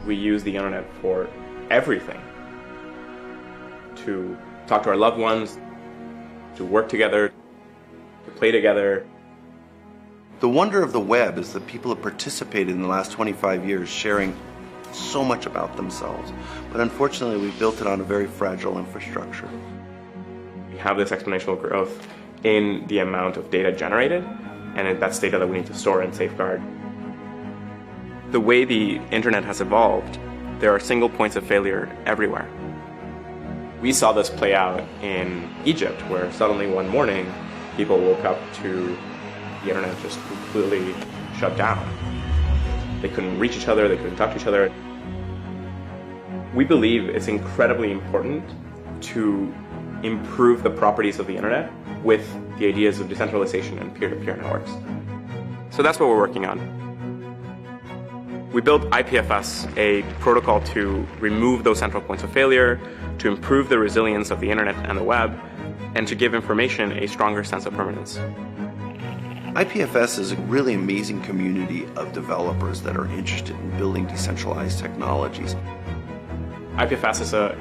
we use the internet for everything. To talk to our loved ones, to work together, to play together. The wonder of the web is that people have participated in the last 25 years sharing so much about themselves. But unfortunately, we built it on a very fragile infrastructure. We have this exponential growth in the amount of data generated, and that's data that we need to store and safeguard. The way the internet has evolved, there are single points of failure everywhere. We saw this play out in Egypt, where suddenly one morning, people woke up to the internet just completely shut down. They couldn't reach each other, they couldn't talk to each other. We believe it's incredibly important to improve the properties of the internet with the ideas of decentralization and peer-to-peer networks. So that's what we're working on. We built IPFS, a protocol to remove those central points of failure, to improve the resilience of the internet and the web, and to give information a stronger sense of permanence. IPFS is a really amazing community of developers that are interested in building decentralized technologies. IPFS is a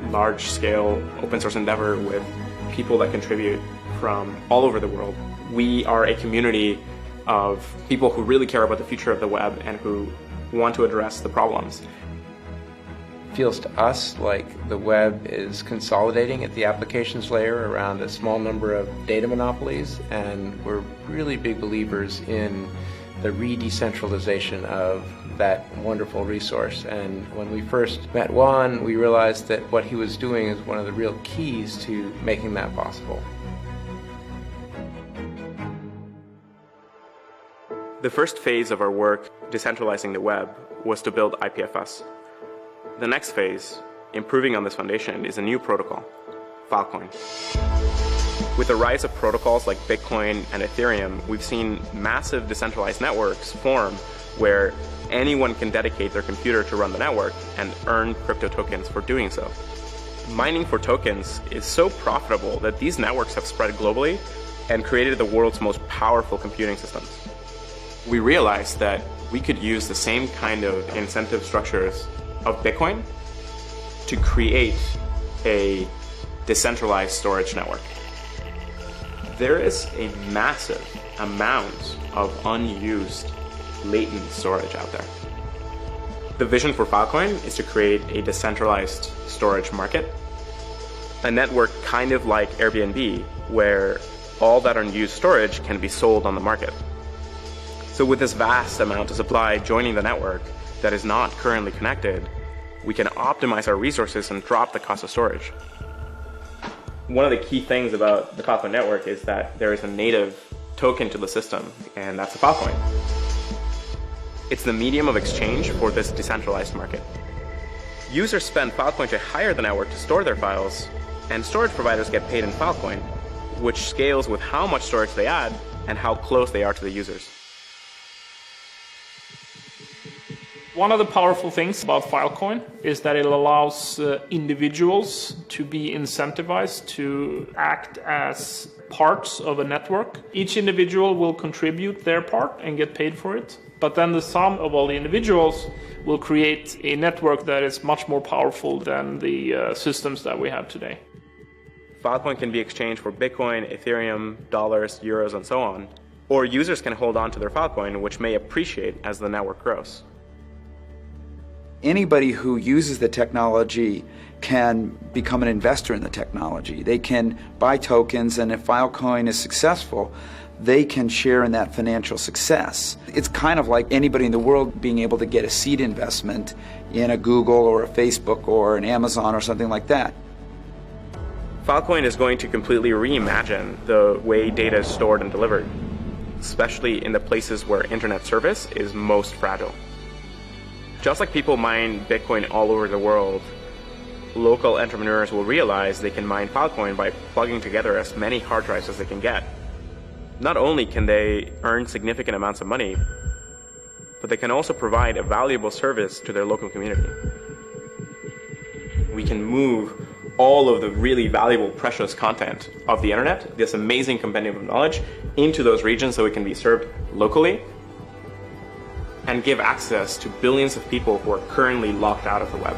large-scale open source endeavor with people that contribute from all over the world. We are a community of people who really care about the future of the web and who want to address the problems. It feels to us like the web is consolidating at the applications layer around a small number of data monopolies, and we're really big believers in the re-decentralization of that wonderful resource. And when we first met Juan, we realized that what he was doing is one of the real keys to making that possible. The first phase of our work, decentralizing the web, was to build IPFS. The next phase, improving on this foundation, is a new protocol, Filecoin. With the rise of protocols like Bitcoin and Ethereum, we've seen massive decentralized networks form where anyone can dedicate their computer to run the network and earn crypto tokens for doing so. Mining for tokens is so profitable that these networks have spread globally and created the world's most powerful computing systems. We realized that we could use the same kind of incentive structures of Bitcoin to create a decentralized storage network. There is a massive amount of unused latent storage out there. The vision for Filecoin is to create a decentralized storage market, a network kind of like Airbnb, where all that unused storage can be sold on the market. So with this vast amount of supply joining the network that is not currently connected, we can optimize our resources and drop the cost of storage. One of the key things about the Filecoin network is that there is a native token to the system, and that's a Filecoin. It's the medium of exchange for this decentralized market. Users spend Filecoin to hire the network to store their files, and storage providers get paid in Filecoin, which scales with how much storage they add and how close they are to the users. One of the powerful things about Filecoin is that it allows individuals to be incentivized to act as parts of a network. Each individual will contribute their part and get paid for it, but then the sum of all the individuals will create a network that is much more powerful than the systems that we have today. Filecoin can be exchanged for Bitcoin, Ethereum, dollars, euros, and so on, or users can hold on to their Filecoin, which may appreciate as the network grows. Anybody who uses the technology can become an investor in the technology. They can buy tokens, and if Filecoin is successful, they can share in that financial success. It's kind of like anybody in the world being able to get a seed investment in a Google or a Facebook or an Amazon or something like that. Filecoin is going to completely reimagine the way data is stored and delivered, especially in the places where internet service is most fragile. Just like people mine Bitcoin all over the world, local entrepreneurs will realize they can mine Filecoin by plugging together as many hard drives as they can get. Not only can they earn significant amounts of money, but they can also provide a valuable service to their local community. We can move all of the really valuable, precious content of the internet, this amazing compendium of knowledge, into those regions so it can be served locally. and give access to billions of people who are currently locked out of the web.